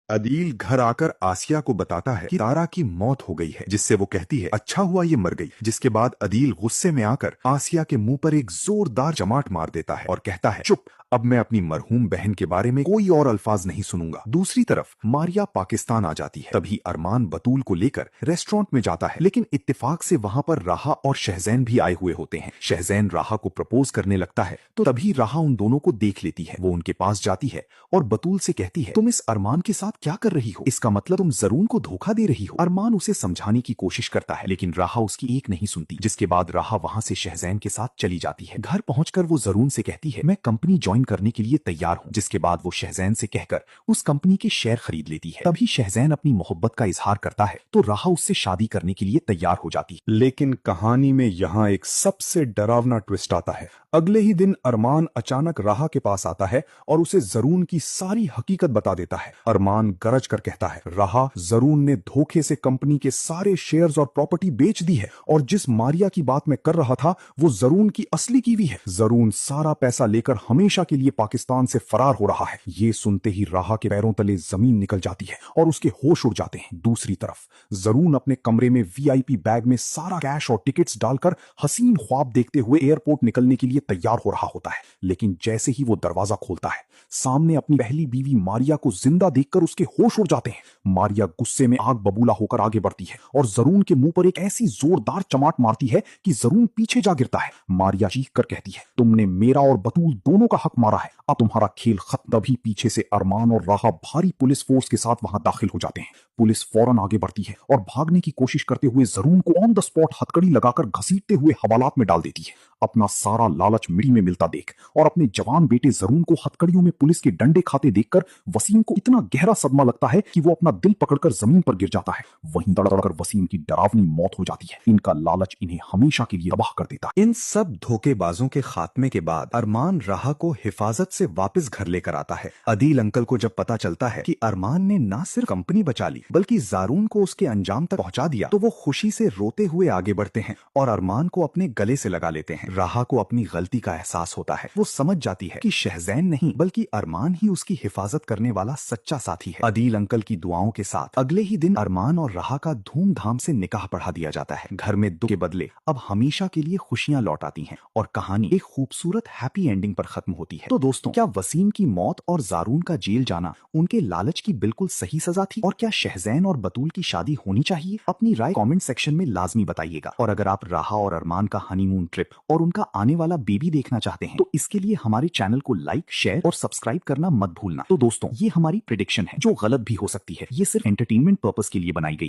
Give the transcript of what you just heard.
अदील घर आकर आसिया को बताता है कि तारा की मौत हो गई है, जिससे वो कहती है अच्छा हुआ ये मर गई। जिसके बाद अदील गुस्से में आकर आसिया के मुंह पर एक जोरदार चमाट मार देता है और कहता है चुप, अब मैं अपनी मरहूम बहन के बारे में कोई और अल्फाज नहीं सुनूंगा। दूसरी तरफ मारिया पाकिस्तान आ जाती है। तभी अरमान बतूल को लेकर रेस्टोरेंट में जाता है, लेकिन इत्तेफाक से वहां पर राहा और शहजैन भी आए हुए होते हैं। शहजैन राहा को प्रपोज करने लगता है तो तभी राहा उन दोनों को देख लेती है। वो उनके पास जाती है और बतूल से कहती है तुम इस अरमान के साथ क्या कर रही हो? इसका मतलब तुम जरून को धोखा दे रही हो। अरमान उसे समझाने की कोशिश करता है, लेकिन राहा उसकी एक नहीं सुनती। जिसके बाद राहा वहां से शहजैन के साथ चली जाती है। घर पहुंचकर वो जरून से कहती है मैं कंपनी ज्वाइन करने के लिए तैयार हूँ। जिसके बाद वो शहजैन से कहकर उस कंपनी के शेयर खरीद लेती है। तभी शहजैन अपनी मोहब्बत का इजहार करता है तो राहा उससे शादी करने के लिए तैयार हो जाती है। लेकिन कहानी में यहाँ एक सबसे डरावना ट्विस्ट आता है। अगले ही दिन अरमान अचानक राहा के पास आता है और उसे जरून की सारी हकीकत बता देता है। अरमान गरज कर कहता है राहा, जरून ने धोखे से कंपनी के सारे शेयर्स और प्रॉपर्टी बेच दी है और जिस मारिया की बात मैं कर रहा था वो जरून की असली कीवी है। जरून सारा पैसा लेकर हमेशा के लिए पाकिस्तान से फरार हो रहा है। ये सुनते ही राहा के पैरों तले जमीन निकल जाती है और उसके होश उड़ जाते हैं। दूसरी तरफ जरून अपने कमरे में वीआईपी बैग में सारा कैश और टिकट्स डालकर हसीन ख्वाब देखते हुए एयरपोर्ट निकलने के लिए तैयार हो रहा होता है। लेकिन जैसे ही वो दरवाजा खोलता है, सामने अपनी पहली बीवी मारिया को जिंदा देखकर उसके होश उड़ जाते हैं। मारिया गुस्से में आग बबूला होकर आगे बढ़ती है और जरून के मुंह पर एक ऐसी जोरदार चमाट मारती है कि जरून पीछे जा गिरता है। मारिया चीख कर कहती है तुमने मेरा और बतूल दोनों का हक मारा है, अब तुम्हारा खेल खत्म। तभी पीछे से अरमान और राहा भारी पुलिस फोर्स के साथ वहां दाखिल हो जाते हैं। पुलिस फौरन आगे बढ़ती है और भागने की कोशिश करते हुए जरून को ऑन द स्पॉट हथकड़ी लगाकर घसीटते हुए हवालात में डाल देती है। अपना सारा लालच मिट्टी में मिलता देख और अपने जवान बेटे जरून को हथकड़ियों में पुलिस के डंडे खाते देखकर वसीम को इतना गहरा सदमा लगता है कि वो अपना दिल पकड़कर जमीन पर गिर जाता है। वहीं दड़दड़कर वसीम की डरावनी मौत हो जाती है। इनका लालच इन्हें हमेशा के लिए तबाह कर देता है। इन सब धोखेबाजों के खात्मे के बाद अरमान राहा को हिफाजत से वापस घर लेकर आता है। अदील अंकल को जब पता चलता है कि अरमान ने ना सिर्फ कंपनी बचा ली बल्कि जारून को उसके अंजाम तक पहुंचा दिया, तो वो खुशी से रोते हुए आगे बढ़ते हैं और अरमान को अपने गले से लगा लेते हैं। राहा को अपनी गलती का एहसास होता है। वो समझ जाती है कि शहजैन नहीं बल्कि अरमान ही उसकी हिफाजत करने वाला सच्चा साथी है। अदील अंकल की दुआओं के साथ अगले ही दिन अरमान और राहा का धूमधाम से निकाह पढ़ा दिया जाता है। घर में दुख के बदले अब हमेशा के लिए खुशियां लौट आती हैं और कहानी एक खूबसूरत हैप्पी एंडिंग पर खत्म होती है। तो दोस्तों, क्या वसीम की मौत और जारून का जेल जाना उनके लालच की बिल्कुल सही सजा थी? और क्या शहजैन और बतूल की शादी होनी चाहिए? अपनी राय कमेंट सेक्शन में लाजमी बताइएगा। और अगर आप राहा और अरमान का हनीमून ट्रिप और उनका आने वाला बेबी देखना चाहते हैं तो इसके लिए हमारे चैनल को लाइक, शेयर और सब्सक्राइब करना मत भूलना। तो दोस्तों, ये हमारी प्रेडिक्शन है जो गलत भी हो सकती है। ये सिर्फ एंटरटेनमेंट पर्पस के लिए बनाई गई।